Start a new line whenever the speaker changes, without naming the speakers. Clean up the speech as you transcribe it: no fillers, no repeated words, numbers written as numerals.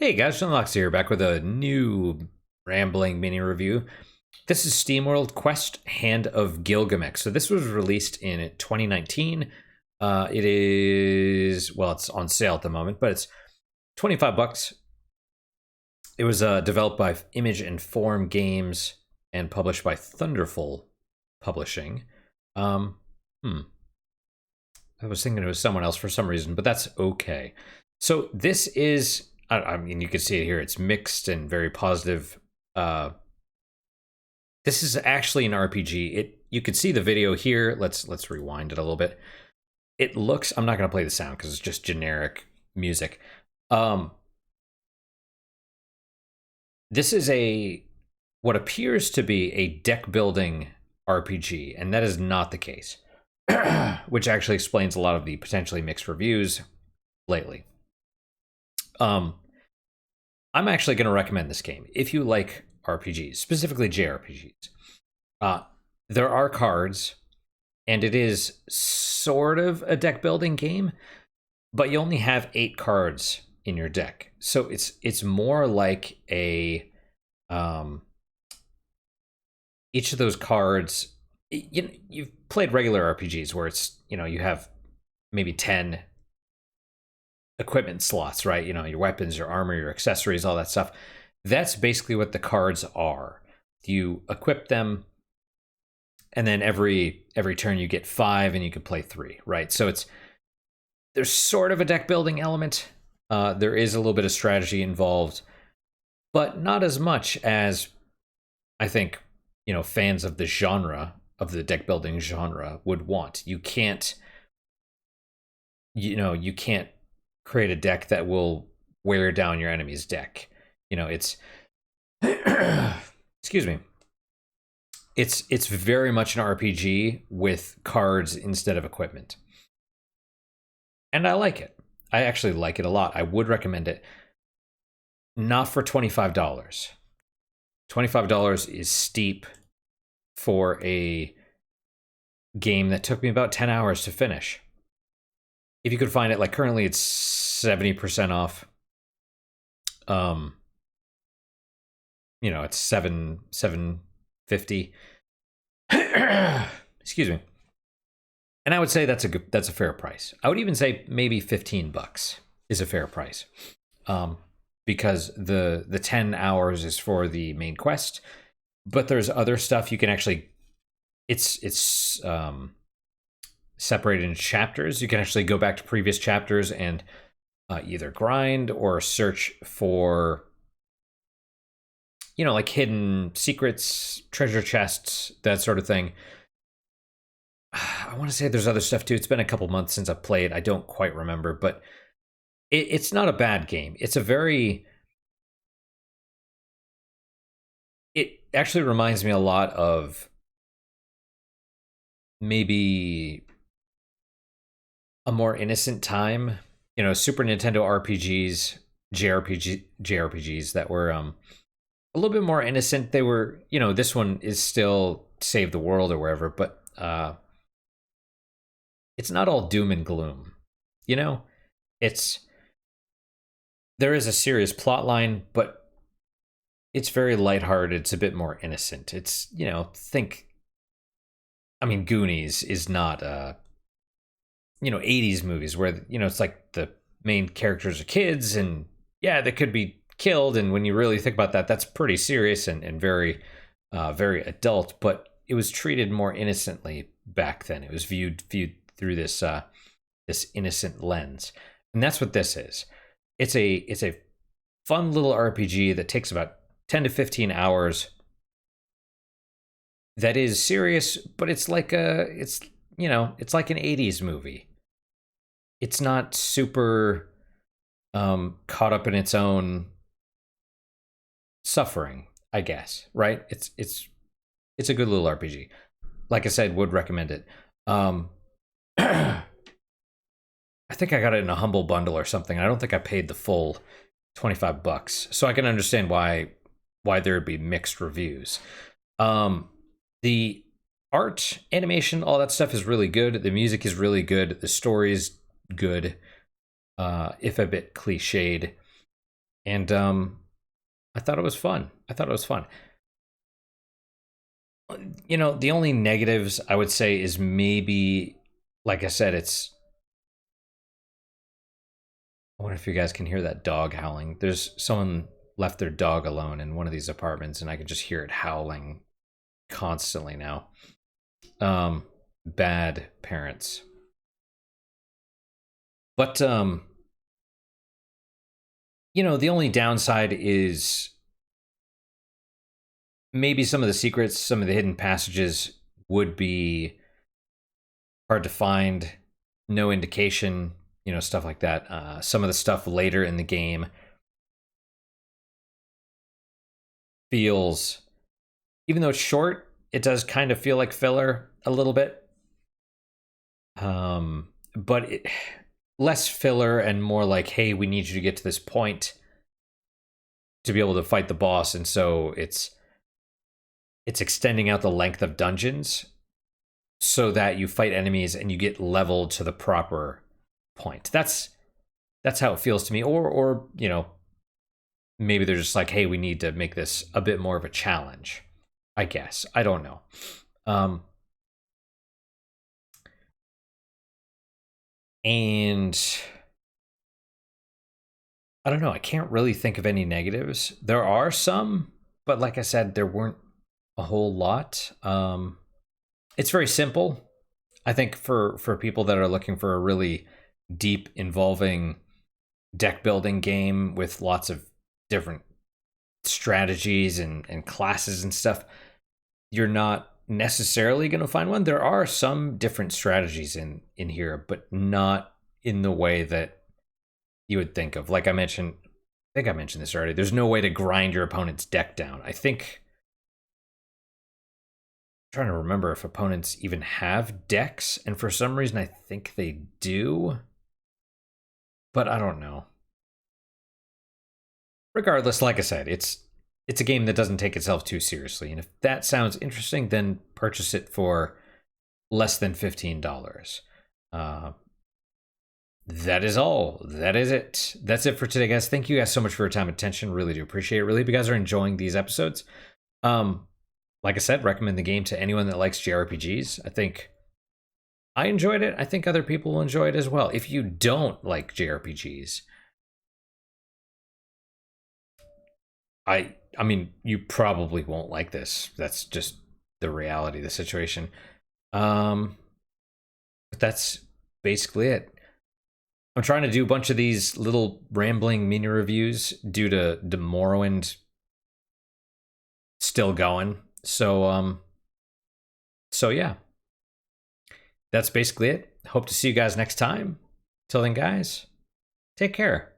Hey guys, Shinlox here, back with a new rambling mini review. This is SteamWorld Quest Hand of Gilgamech. So this was released in 2019. It is, well, it's on sale at the moment, but it's 25 bucks. It was developed by Image and Form Games and published by Thunderful Publishing. I was thinking it was someone else for some reason, but that's okay. So this is, I mean, you can see it here. It's mixed and very positive. This is actually an RPG. You can see the video here. Let's rewind it a little bit. It looks. I'm not going to play the sound because it's just generic music. This is what appears to be a deck building RPG, and that is not the case, which actually explains a lot of the potentially mixed reviews lately. I'm actually going to recommend this game if you like RPGs, specifically JRPGs. There are cards, and it is sort of a deck building game, but you only have 8 cards in your deck, so it's more like a each of those cards. You've played regular RPGs where it's you have maybe 10 equipment slots, right? Your weapons, your armor, your accessories, all that stuff. That's basically what the cards are. You equip them, and then every turn you get 5, and you can play 3, right? So there's sort of a deck building element. There is a little bit of strategy involved, but not as much as I think fans of the genre, of the deck building genre, would want. You can't create a deck that will wear down your enemy's deck. It's excuse me. It's very much an RPG with cards instead of equipment. And I like it. I actually like it a lot. I would recommend it. Not for $25. $25 is steep for a game that took me about 10 hours to finish. If you could find it, like currently it's 70% off. It's $7.50. Excuse me. And I would say that's a fair price. I would even say maybe 15 bucks is a fair price. Because the 10 hours is for the main quest, but there's other stuff you can actually it's separated into chapters. You can actually go back to previous chapters and either grind or search for like hidden secrets, treasure chests, that sort of thing. I want to say there's other stuff too. It's been a couple months since I've played. I don't quite remember, but it's not a bad game. It actually reminds me a lot of maybe a more innocent time, Super Nintendo RPGs, JRPGs that were a little bit more innocent. They were, this one is still Save the World or wherever, but it's not all doom and gloom. There is a serious plot line, but it's very lighthearted. It's a bit more innocent. It's, Goonies is not 80s movies where, it's like the main characters are kids and yeah, they could be killed. And when you really think about that, that's pretty serious and very, very adult, but it was treated more innocently back then. It was viewed through this innocent lens. And that's what this is. It's a fun little RPG that takes about 10 to 15 hours. That is serious, but it's like it's like an 80s movie. It's not super caught up in its own suffering, I guess, right? It's a good little RPG. Like I said, would recommend it. I think I got it in a humble bundle or something. I don't think I paid the full 25 bucks. So I can understand why there would be mixed reviews. The art, animation, all that stuff is really good. The music is really good. The story is good, if a bit cliched. And I thought it was fun. You know, the only negatives I would say is maybe, like I said, it's. I wonder if you guys can hear that dog howling. There's someone left their dog alone in one of these apartments, and I can just hear it howling constantly now. Bad parents. But you know, the only downside is maybe some of the secrets, some of the hidden passages would be hard to find, no indication, you know, stuff like that. Some of the stuff later in the game feels, even though it's short, it does kind of feel like filler a little bit. But less filler and more like, hey, we need you to get to this point to be able to fight the boss, and so it's extending out the length of dungeons so that you fight enemies and you get leveled to the proper point. That's how it feels to me. Or you know, maybe they're just like, hey, we need to make this a bit more of a challenge. I guess I don't know. And I don't know. I can't really think of any negatives. There are some, but like I said, there weren't a whole lot. It's very simple. I think for people that are looking for a really deep, involving deck building game with lots of different strategies and classes and stuff, you're not necessarily going to find one. There are some different strategies in here, but not in the way that you would think of. Like I think I mentioned this already. There's no way to grind your opponent's deck down. I think, I'm trying to remember if opponents even have decks, and for some reason I think they do, but I don't know. Regardless, like I said, it's a game that doesn't take itself too seriously, and if that sounds interesting, then purchase it for less than $15. That is all. That is it. That's it for today, guys. Thank you guys so much for your time and attention. Really do appreciate it. Really hope you guys are enjoying these episodes. Like I said, recommend the game to anyone that likes JRPGs. I think I enjoyed it. I think other people will enjoy it as well. If you don't like JRPGs, I mean, you probably won't like this. That's just the reality of the situation. But that's basically it. I'm trying to do a bunch of these little rambling mini reviews due to Morrowind still going. So yeah. That's basically it. Hope to see you guys next time. Till then, guys, take care.